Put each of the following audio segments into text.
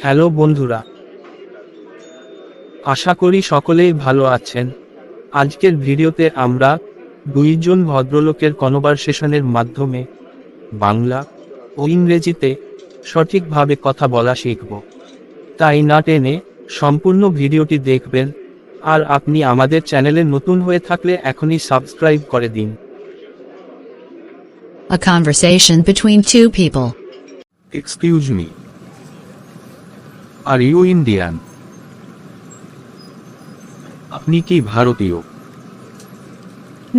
Hello বন্ধুরা, আশা করি সকলেই ভালো আছেন। আজকের ভিডিওতে আমরা দুইজন ভদ্রলোকের কনভারসেশনের মাধ্যমে বাংলা ও ইংরেজিতে সঠিকভাবে কথা বলা শিখব। তাই না টেনে সম্পূর্ণ ভিডিওটি দেখবেন। আর আপনি আমাদের চ্যানেলে নতুন হয়ে থাকলে এখনই সাবস্ক্রাইব করে দিন। A conversation between two people. Excuse me. Are you Indian? আপনি কি ভারতীয়?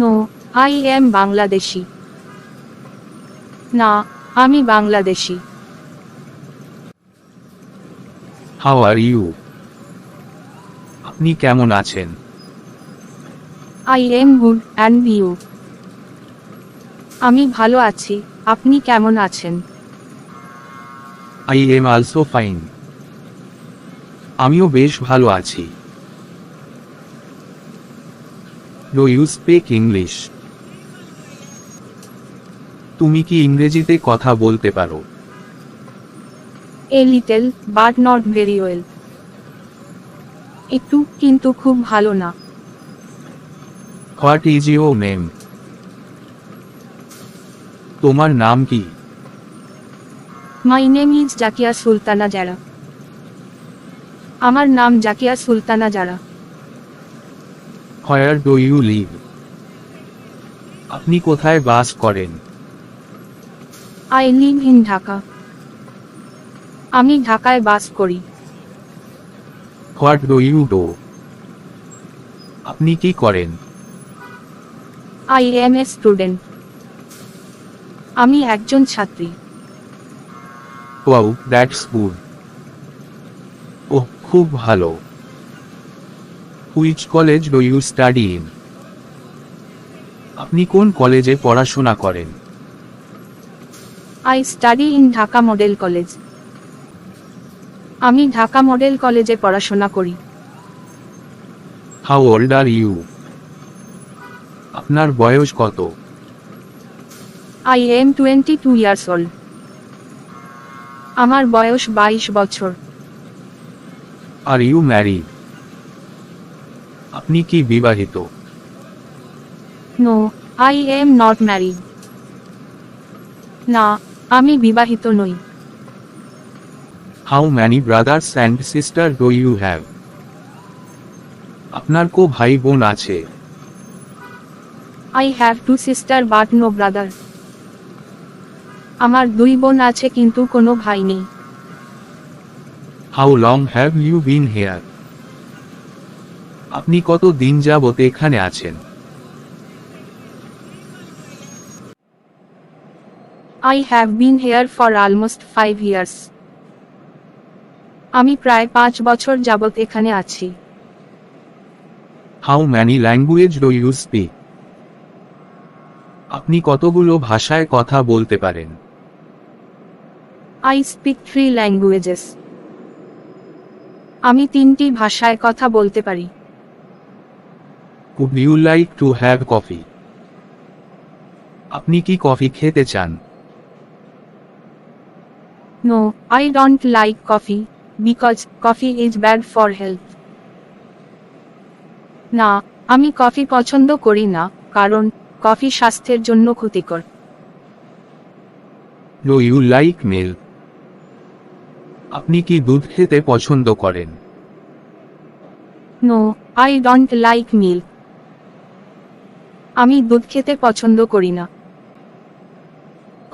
No, I am Bangladeshi. না, আমি বাংলাদেশি। How are you? আপনি কেমন আছেন? I am good and you? আমি ভালো আছি, আপনি কেমন আছেন? I am also fine. আমিও বেশ ভালো আছি। Do you speak English? তুমি কি ইংরেজিতে কথা বলতে পারো? A little, but not very well. একটু, কিন্তু খুব ভালো না। What is your name? তোমার নাম কি? My name is Zakia Sultana জারা। আমার নাম জাকিয়া সুলতানা জারা। Where do you live? আপনি কোথায় বাস করেন? I live in Dhaka. আমি ঢাকায় বাস করি। What do you do? আপনি কি করেন? I am a student. আমি একজন ছাত্রী। Wow, that's good. ওহ, খুব ভালো। Which college do you study in? আপনি কোন কলেজে পড়াশোনা করেন? I study in Dhaka model college. আমি ঢাকা মডেল কলেজে পড়াশোনা করি। How old are you? আপনার বয়স কত? I am 22 years old. আমার বয়স 22 বছর। Are you married? আপনি কি বিবাহিত? No, I am not married. না, আমি বিবাহিত নই। How many brothers and sisters do you have? আপনার কো ভাই বোন আছে? I have 2 sisters but no brother. আমার 2 বোন আছে কিন্তু কোনো ভাই নেই। How long have you been here? আপনি কত দিন যাবত এখানে আছেন? I have been here for almost 5 years. আমি প্রায় 5 বছর যাবত এখানে আছি। How many languages do you speak? আপনি কতগুলো ভাষায় কথা বলতে পারেন? I speak 3 languages. আমি 3টি ভাষায় কথা বলতে পারি। Would you like to have coffee? আপনি কি কফি খেতে চান? No, I don't like coffee because coffee is bad for health. না, আমি কফি পছন্দ করি না কারণ কফি স্বাস্থ্যের জন্য ক্ষতিকর। Do you like milk? আপনি কি দুধ খেতে পছন্দ করেন? No, I don't like milk. আমি দুধ খেতে পছন্দ করি না।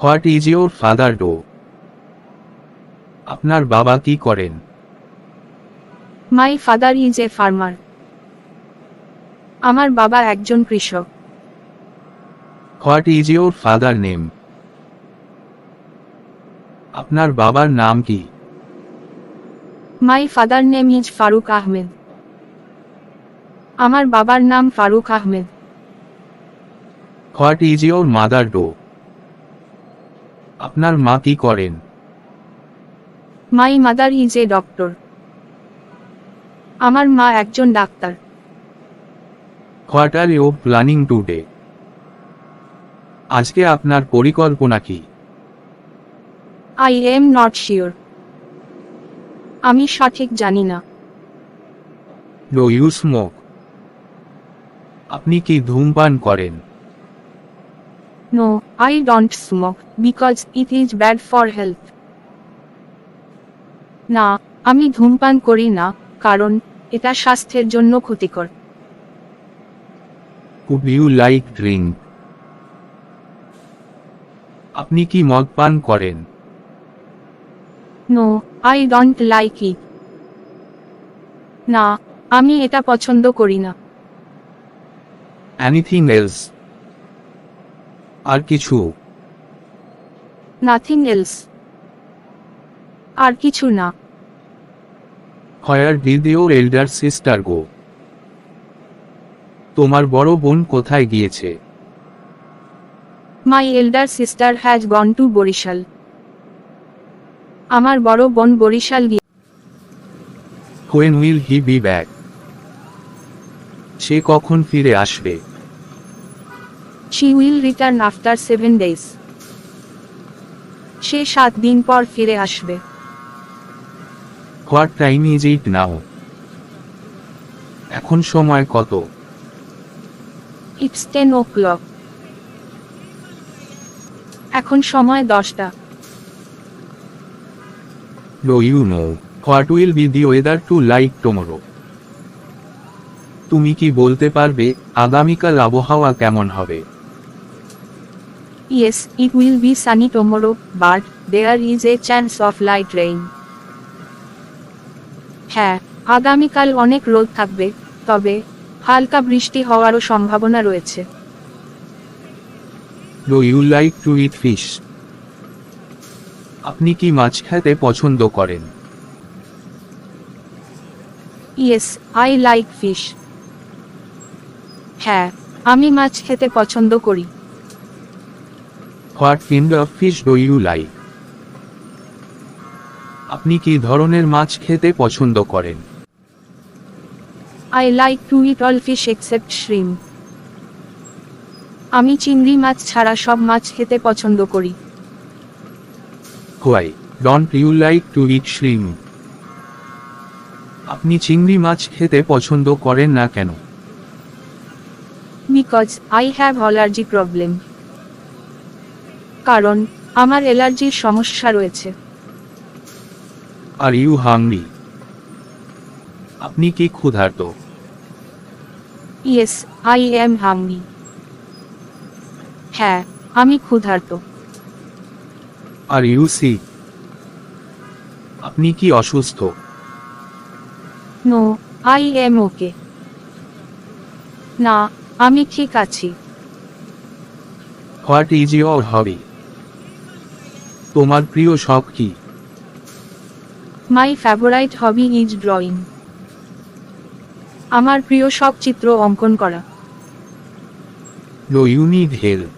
What is your father do? আপনার বাবা কি করেন? My father is a farmer. আমার বাবা একজন কৃষক। What is your father name? আপনার বাবার নাম কি? My father name is Faruk Ahmed. আমার বাবার নাম Faruk Ahmed. What is your mother do? আপনার মা কি করেন? My mother is a doctor. আমার মা একজন doctor. What are you planning today? আজকে আপনার পরিকল্পনা কি? I am not sure. আমি সঠিক জানি না। Do you smoke? আপনি কি ধূমপান করেন? No, I don't smoke because it is bad for health. না, আমি ধূমপান করি না, কারণ এটা স্বাস্থ্যের জন্য ক্ষতিকর। Could you like drink? আপনি কি মদ পান করেন? No, I don't like it. না, আমি এটা পছন্দ করি না। Anything else? আর কিছু? Nothing else. আর কিছু না। Where did your elder sister go? তোমার বড় বোন কোথায় গিয়েছে? My elder sister has gone to Barishal. আমার বড় বোন বরিশাল গিয়ে। When will he be back? সে কখন ফিরে আসবে? She will return after 7 days। সে 7 দিন পর ফিরে আসবে। What time is it now? এখন সময় কত? It's 10 o'clock। এখন সময় 10টা। Do you know what will be the weather two like tomorrow? তুমি কি বলতে পারবে আগামীকাল আবহাওয়া কেমন হবে? Yes, it will be sunny tomorrow, but there is a chance of light rain. হ্যাঁ, আগামীকাল অনেক রোদ থাকবে, তবে হালকা বৃষ্টি হওয়ারও সম্ভাবনা রয়েছে। Do you like to eat fish? আপনি কি মাছ খেতে পছন্দ করেন? Yes, I like fish. হ্যাঁ, আমি মাছ খেতে পছন্দ করি। What kind of fish do you like? আপনি কি ধরনের মাছ খেতে পছন্দ করেন? I like to eat all fish except shrimp. আমি চিংড়ি মাছ ছাড়া সব মাছ খেতে পছন্দ করি। Why don't you like to eat shrimp? আপনি চিংড়ি মাছ খেতে পছন্দ করেন না কেন? Because I have allergy problem. কারণ আমার অ্যালার্জির সমস্যা রয়েছে। Are you hungry? আপনি কি ক্ষুধার্ত? Yes, I am hungry. হ্যাঁ, আমি ক্ষুধার্ত। Are you sick? আপনি কি অসুস্থ? No, I am okay. না, আমি ঠিক আছি। What is your hobby? তোমার প্রিয় শখ কি? My favourite hobby is drawing. আমার প্রিয় শখ চিত্র অঙ্কন করা। Do you need help?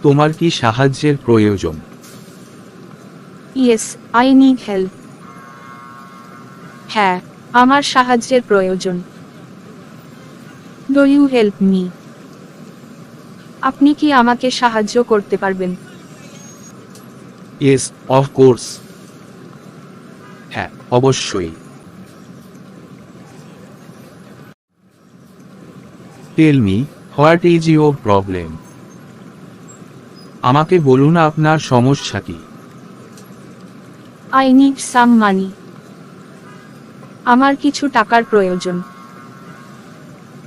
তোমার কি সাহায্যের প্রয়োজন? Yes, I need help. হ্যাঁ, আমার সাহায্যের প্রয়োজন। Do you help me? আপনি কি আমাকে সাহায্য করতে পারবেন? Yes, of course. হ্যাঁ, অবশ্যই। Tell me what is your problem? আমাকে বলুন আপনার সমস্যা কি? I need some money. আমার কিছু টাকার প্রয়োজন।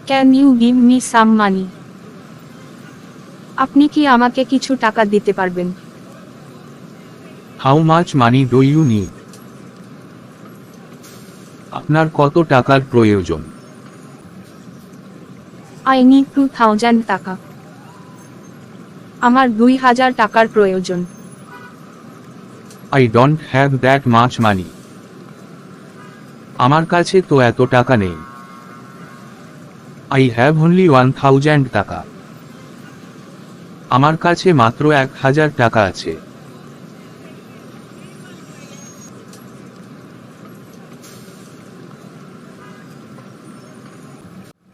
Can you give me some money? আপনি কি আমাকে কিছু টাকা দিতে পারবেন? How much money do you need? আপনার কত টাকার প্রয়োজন? আই নিড 2000 টাকা। আমার 2000 টাকার প্রয়োজন। I don't have that much মানি। আমার কাছে তো এত টাকা নেই। আই হ্যাভ অনলি 1000 টাকা। আমার কাছে মাত্র 1000 টাকা আছে।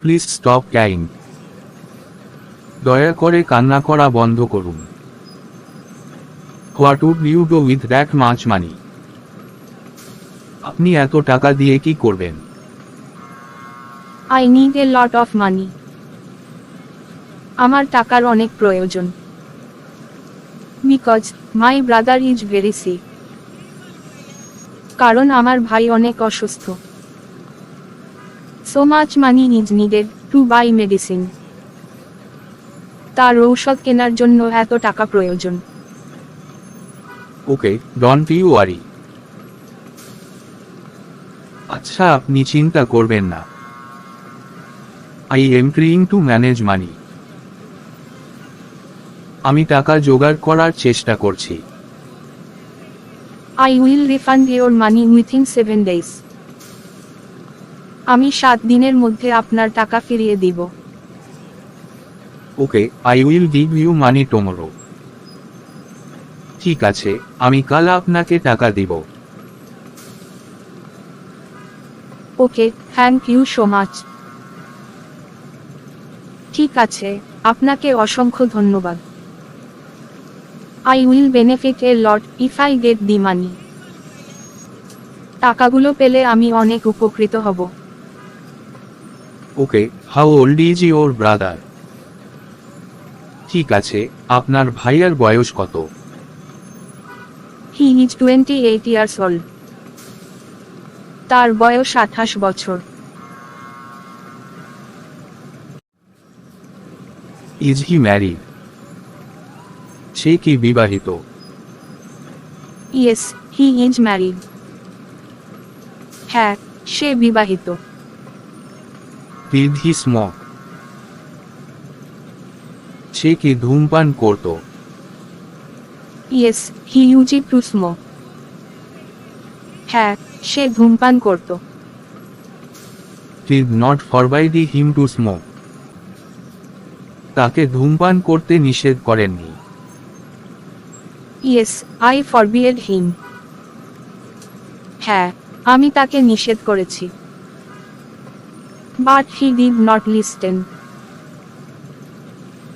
Please stop crying. দয়া করে কান্না করা বন্ধ করুন। What would you do with that much money? আপনি এত টাকা দিয়ে কি করবেন? I need a lot of money. আমার টাকার অনেক প্রয়োজন। Because my brother is very sick. কারণ আমার ভাই অনেক অসুস্থ। So much money is needed to buy medicine. তার ঔষধ কেনার জন্য এত টাকা প্রয়োজন। Okay, don't you worry. আচ্ছা, আপনি চিন্তা করবেন না। I am trying to manage money. আমি টাকা জোগাড় করার চেষ্টা করছি। I will refund your money within 7 days. আমি 7 দিনের মধ্যে আপনার টাকা ফিরিয়ে দিব। Okay, I will give you money tomorrow. ঠিক আছে, আমি কাল আপনাকে টাকা দিব। Okay, thank you so much. ঠিক আছে, আপনাকে অসংখ্য ধন্যবাদ। I will benefit a lot if I get the money. টাকাগুলো পেলে আমি অনেক উপকৃত হব। Okay, how old is your brother? ঠিক আছে, আপনার ভাইয়ের বয়স কত? He is 28 years old. তার বয়স 28 বছর। Is he married? সে কি বিবাহিত? Yes, he is married. হ্যাঁ, সে বিবাহিত। Did he smoke? সে কি ধূমপান করত? Yes, he used to smoke. হ্যাঁ, সে ধূমপান করত। Did not forbid him to smoke? তাকে ধূমপান করতে নিষেধ করেননি? Yes, I forbade him. হ্যাঁ, আমি তাকে নিষেধ করেছি। But he did not listen.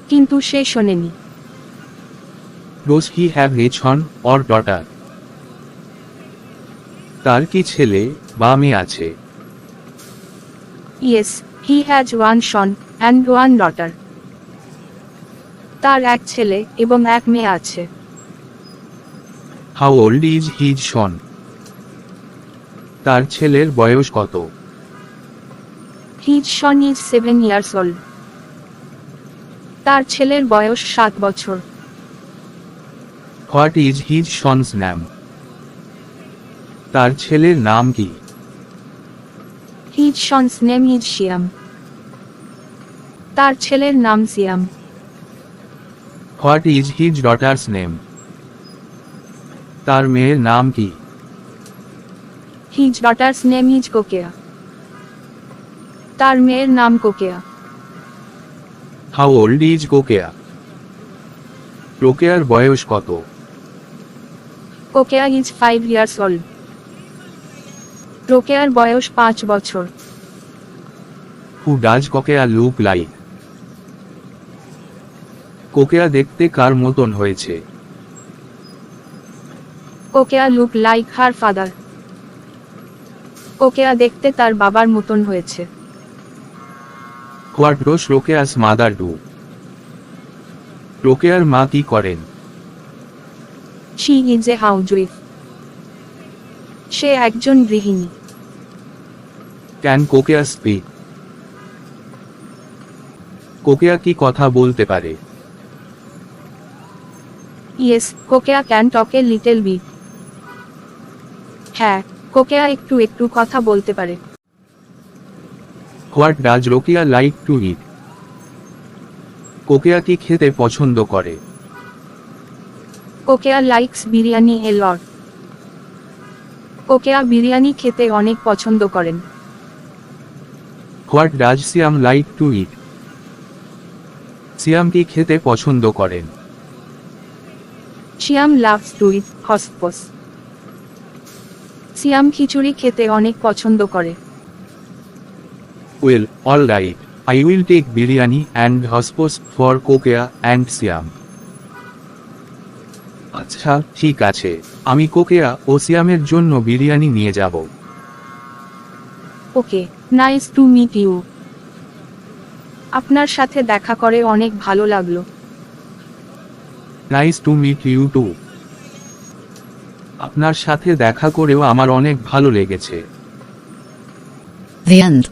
কিন্তু সে শোনেনি। Dose he have a Son or daughter? তার কি ছেলে বা মেয়ে আছে? Yes, he has one son and one daughter. তার এক ছেলে এবং এক মেয়ে আছে। How old is his son? তার ছেলের বয়স কত? His son is 7 years old. তার ছেলের বয়স 7 বছর। What is his sons name? তার ছেলের নাম কি? His son's name is Shyam. তার ছেলের নাম Siyam. What is his daughter's name? তার মেয়ের নাম কি? His daughter's name is Kokea. তার মেয়ের নাম Kokea. How old is Kokea? কোকেয়ার বয়স কত? কোকেয়া is 5 years old. কোকেয়ার বয়স 5 বছর। Who does Kokea look like? Kokea দেখতে কার মতন হয়েছে? Kokea look like her father. Kokea দেখতে তার বাবার মতন হয়েছে। What does Rokeya's mother do? রোকেয়ার মা কি করেন? She is a housewife. সে একজন গৃহিণী। Can কোকেয়া speak? কোকেয়া কি কথা বলতে পারে? Yes, কোকেয়া can talk a little bit. হ্যাঁ, কোকেয়া একটু একটু কথা বলতে পারে। What does Rokeya like to eat? Kokea কি খেতে পছন্দ করে? Kokea likes biryani a lot. Kokea biryani খেতে অনেক পছন্দ করেন। What does Siyam like to eat? Siyam কি খেতে পছন্দ করেন? শিয়াম লাভস টু ইট হসপস। সিয়াম খিচুড়ি খেতে অনেক পছন্দ করে। Well, all right, I will take biryani and হসপোস ফর কোকেয়া অ্যান্ড সিয়াম। আচ্ছা, ঠিক আছে, আমি কোকেয়া ও সিয়ামের জন্য বিরিয়ানি নিয়ে যাব। Okay, nice to meet you. আপনার সাথে দেখা করে অনেক ভালো লাগলো। Nice to meet you too. আপনার সাথে দেখা করেও আমার অনেক ভালো লেগেছে। The end.